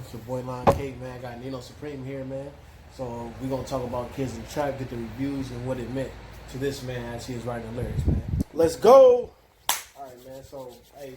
It's your boy Lon Cake, man. I got Nino Supreme here, man. So we're gonna talk about Kids in the Trap, get the reviews and what it meant to this man as he is writing the lyrics, man. Let's go. All right, man. So hey,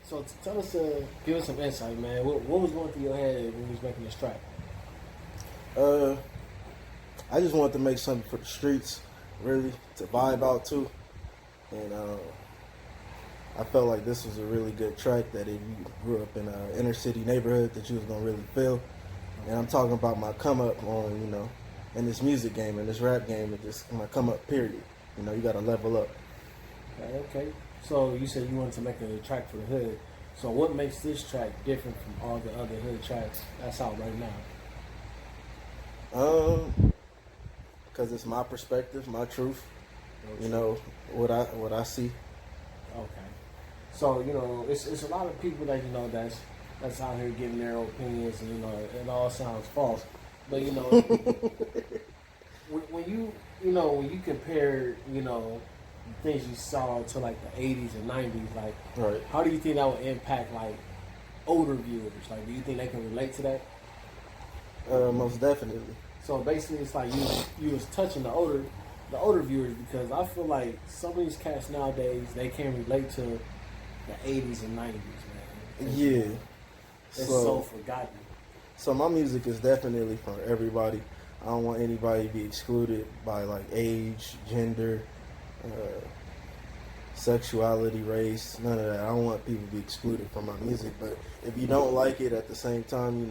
tell us, give us some insight, man. What was going through your head when you was making this track? I just wanted to make something for the streets, really, to vibe out to. And I felt like this was a really good track that if you grew up in an inner city neighborhood that you was going to really feel. And I'm talking about my come up on, in this music game, in this rap game, and just my come up period. You got to level up. Okay. So you said you wanted to make a track for the hood. So what makes this track different from all the other hood tracks that's out right now? Because it's my perspective, my truth. Okay. What I see. Okay. So, it's a lot of people that, that's out here giving their opinions and, it all sounds false. But, when you compare, things you saw to like the 80s and 90s, like, right. How do you think that would impact like older viewers? Like, do you think they can relate to that? Most definitely. So basically, it's like you was touching the older viewers, because I feel like some of these cats nowadays, they can't relate to the 80s and 90s, man. Yeah. It's so forgotten. So my music is definitely for everybody. I don't want anybody to be excluded by like age, gender, sexuality, race, none of that. I don't want people to be excluded from my music. But if you don't like it at the same time,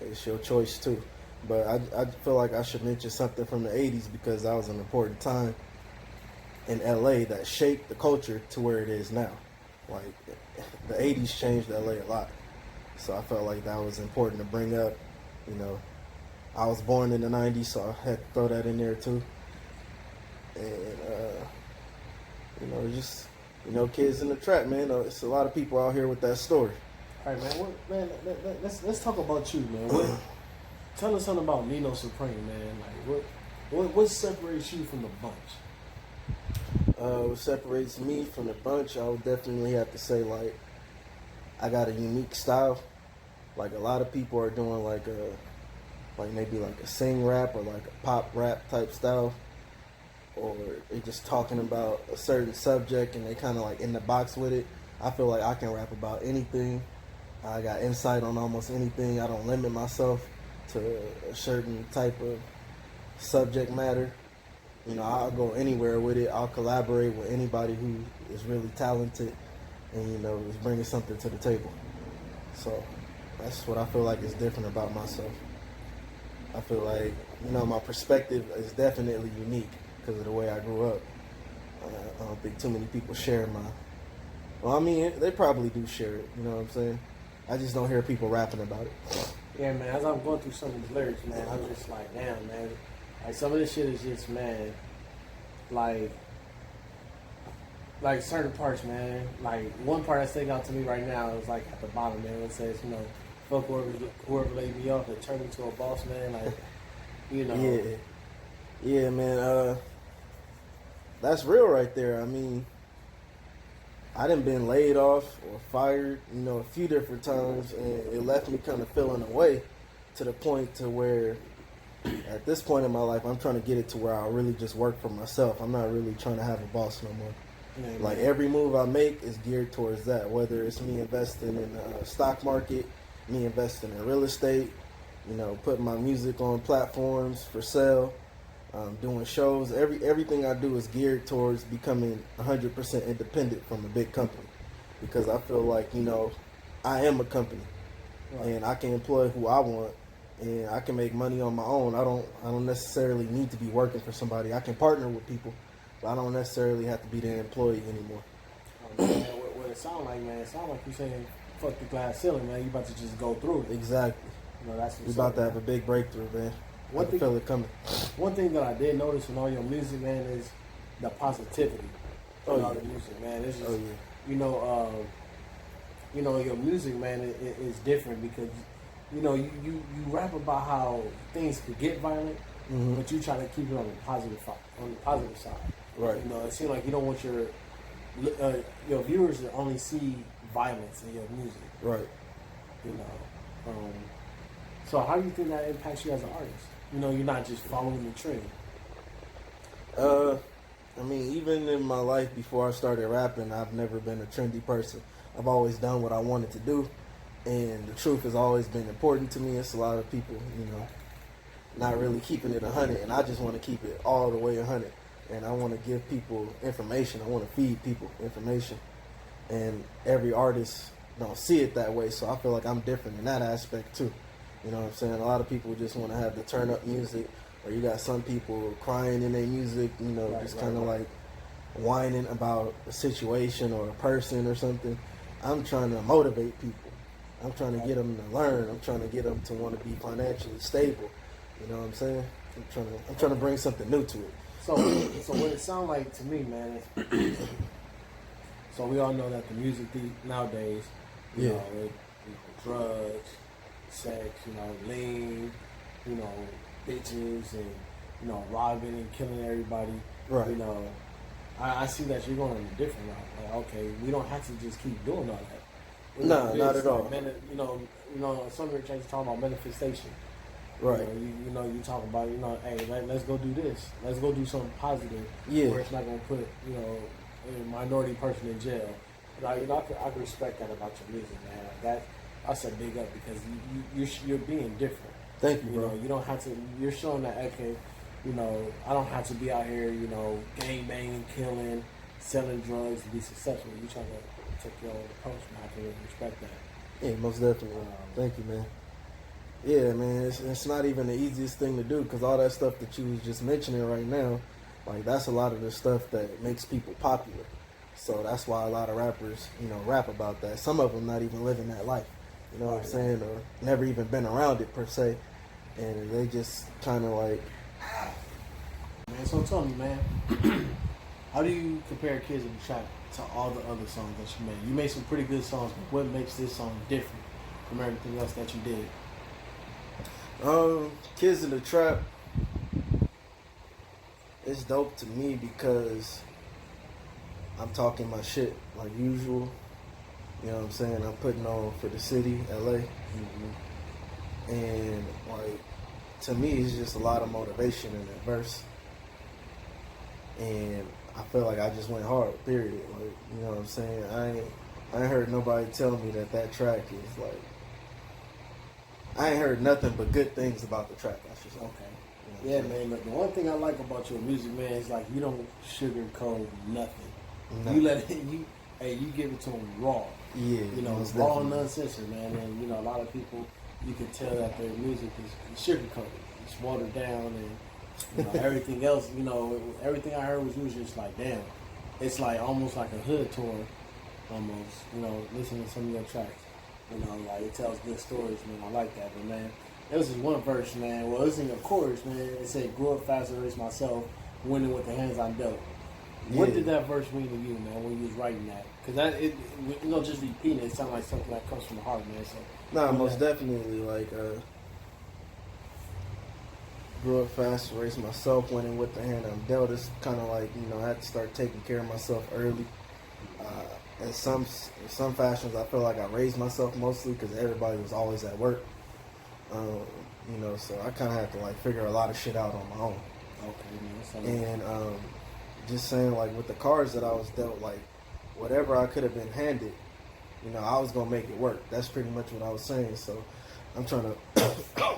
it's your choice too. But I feel like I should mention something from the 80s because that was an important time in LA that shaped the culture to where it is now. Like, the 80s changed LA a lot. So I felt like that was important to bring up. I was born in the 90s, so I had to throw that in there too. And, Kids in the Trap, man. It's a lot of people out here with that story. All right, man. Let's talk about you, man. Tell us something about Nino Supreme, man. Like, what separates you from the bunch? What separates me from the bunch, I would definitely have to say, like, I got a unique style. Like, a lot of people are doing maybe a sing rap or like a pop rap type style, or they're just talking about a certain subject and they kind of like in the box with it. I feel like I can rap about anything. I got insight on almost anything. I don't limit myself to a certain type of subject matter. I'll go anywhere with it. I'll collaborate with anybody who is really talented and, is bringing something to the table. So that's what I feel like is different about myself. I feel like, my perspective is definitely unique because of the way I grew up. I don't think too many people share they probably do share it, you know what I'm saying? I just don't hear people rapping about it. Yeah, man, as I'm going through some of these lyrics, man, I'm just like, damn, man. Like, some of this shit is just, man, like certain parts, man. Like, one part that's sticking out to me right now is, like, at the bottom, man, it says, fuck whoever laid me off and turned into a boss, man. Like, Yeah, man, that's real right there. I mean, I done been laid off or fired, a few different times, and it left me kind of feeling away to the point to where at this point in my life, I'm trying to get it to where I really just work for myself. I'm not really trying to have a boss no more. Yeah, like, every move I make is geared towards that, whether it's me investing in the stock market, me investing in real estate, putting my music on platforms for sale, doing shows. Everything I do is geared towards becoming 100% independent from a big company, because I feel like, I am a company, right, and I can employ who I want, and I can make money on my own. I don't necessarily need to be working for somebody. I can partner with people, but I don't necessarily have to be their employee anymore. Man, what it sound like, man? It sound like you saying, fuck the glass ceiling, man. You about to just go through it. Exactly. That's what's we about up, to man. have a big breakthrough, man. I can feel it coming. One thing that I did notice in all your music, man, is the positivity in all the music, man. It's just, your music, man, is different because, you rap about how things could get violent, mm-hmm, but you try to keep it on the positive side. Right. It seems like you don't want your viewers to only see violence in your music. Right. So how do you think that impacts you as an artist? You know, you're not just following the trend. I mean, even in my life before I started rapping, I've never been a trendy person. I've always done what I wanted to do, and the truth has always been important to me. It's a lot of people, you know, not really keeping it 100, and I just want to keep it all the way 100. And I want to give people information. I want to feed people information, and every artist don't see it that way. So I feel like I'm different in that aspect too. You know what I'm saying? A lot of people just want to have the turn up music, or you got some people crying in their music. You know, just kind of like whining about a situation or a person or something. I'm trying to motivate people. I'm trying to get them to learn. I'm trying to get them to want to be financially stable. You know what I'm saying? I'm trying to bring something new to it. So what it sounds like to me, man, is so we all know that the music nowadays, you know, drugs, sex, you know, lean, you know, bitches, and you know, robbing and killing everybody. Right. You know, I see that you're going a different route. Like, okay, we don't have to just keep doing all that. No, not at all. You know, some of your churches talk about manifestation. Right. You know, you talk about, you know, hey, let's go do this. Let's go do something positive. Yeah. Where it's not going to put, you know, a minority person in jail. You know, I can respect that about your music, man. That's a big up because you're being different. Thank you, bro. You know, you don't have to. You're showing that, okay, you know, I don't have to be out here, you know, gang banging, killing, selling drugs to be successful. You trying to take your own approach, man. I can really respect that. Yeah, most definitely. Thank you, man. Yeah, man, it's not even the easiest thing to do because all that stuff that you was just mentioning right now, like that's a lot of the stuff that makes people popular. So that's why a lot of rappers, you know, rap about that. Some of them not even living that life, you know what I'm saying, or never even been around it per se, and they just kind of like. Man, so tell me, man, how do you compare Kids in the Trap to all the other songs that you made? You made some pretty good songs, but what makes this song different from everything else that you did? Kids in the Trap, it's dope to me because I'm talking my shit like usual. You know what I'm saying? I'm putting on for the city, LA. Mm-hmm. And like, to me, it's just a lot of motivation in that verse. And I feel like I just went hard, period. Like, you know what I'm saying? I ain't heard nobody tell me that track is like, I ain't heard nothing but good things about the track, I should say. Okay. Yeah, man. Look, the one thing I like about your music, man, is like you don't sugarcoat nothing. You let it, you give it to them raw. Yeah. You know, it's raw and uncensored, man. And you know, a lot of people, you can tell that their music is sugarcoated. It's watered down, and you know, everything else. You know, everything I heard was just like, damn. It's like almost like a hood tour, almost. You know, listening to some of your tracks. You know, like it tells good stories, man. I like that, but man, there was this one verse, man. Well, it's in the chorus, man. It said, "Grew up fast and raised myself, winning with the hands I'm dealt." Yeah. What did that verse mean to you, man, when you was writing that? Because you know, just repeating it sounds like something that comes from the heart, man. So, nah, most definitely, like, grew up fast, raised myself, winning with the hand I'm dealt. It's kind of like, you know, I had to start taking care of myself early. In some fashions, I feel like I raised myself mostly because everybody was always at work. You know, so I kind of had to like figure a lot of shit out on my own. Okay, man. And just saying, like, with the cards that I was dealt, like, whatever I could have been handed, you know, I was gonna make it work. That's pretty much what I was saying. So I'm trying to,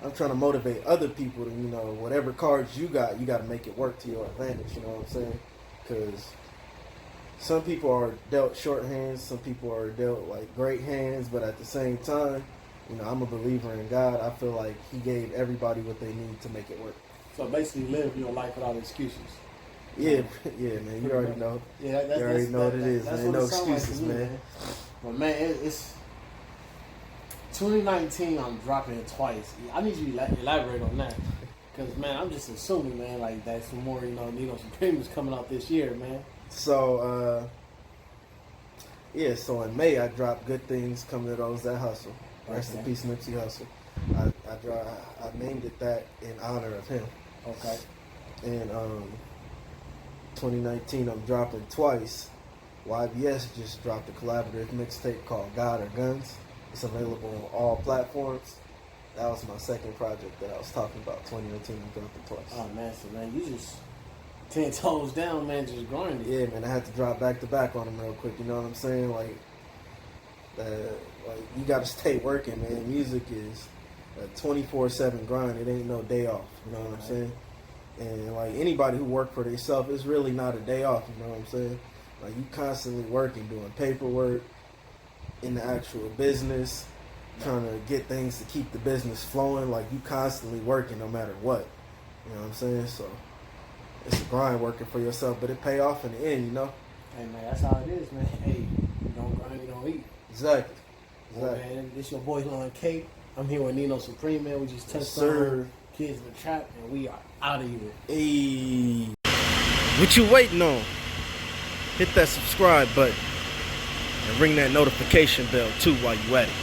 I'm trying to motivate other people to, you know, whatever cards you got to make it work to your advantage. You know what I'm saying? Because some people are dealt short hands, some people are dealt like great hands, but at the same time, you know, I'm a believer in God. I feel like He gave everybody what they need to make it work. So basically, live your life without excuses. Yeah, yeah, man. You already know. Yeah, you already know what it is, man. No excuses, like man. But man, it's 2019. I'm dropping it twice. I need you to elaborate on that, because man, I'm just assuming, man, like that some more, you know, Nino Supreme is coming out this year, man. So, yeah, so in May I dropped Good Things Come to Those That Hustle. Rest in peace, Nipsey Hussle. I named it that in honor of him. Okay. And 2019 I'm dropping twice. YBS just dropped a collaborative mixtape called God or Guns. It's available on all platforms. That was my second project that I was talking about, 2018, and dropped it twice. Oh man, so man, you just 10 toes down, man, just grinding. Yeah, man, I had to drop back to back on them real quick. You know what I'm saying? Like you got to stay working, man. Music is a 24/7 grind. It ain't no day off. You know what I'm saying? And like anybody who work for themselves, it's really not a day off. You know what I'm saying? Like you constantly working, doing paperwork in the actual business, trying to get things to keep the business flowing. Like you constantly working, no matter what. You know what I'm saying? So it's a grind working for yourself, but it pay off in the end. You know? Hey man, that's how it is, man. Hey, you don't grind, you don't eat. Exactly. Well, man, this your boy Lon Cape. I'm here with Nino Supreme, man. We just touched on Kids in the Trap, and we are out of here. Hey, what you waiting on? Hit that subscribe button and ring that notification bell too while you at it.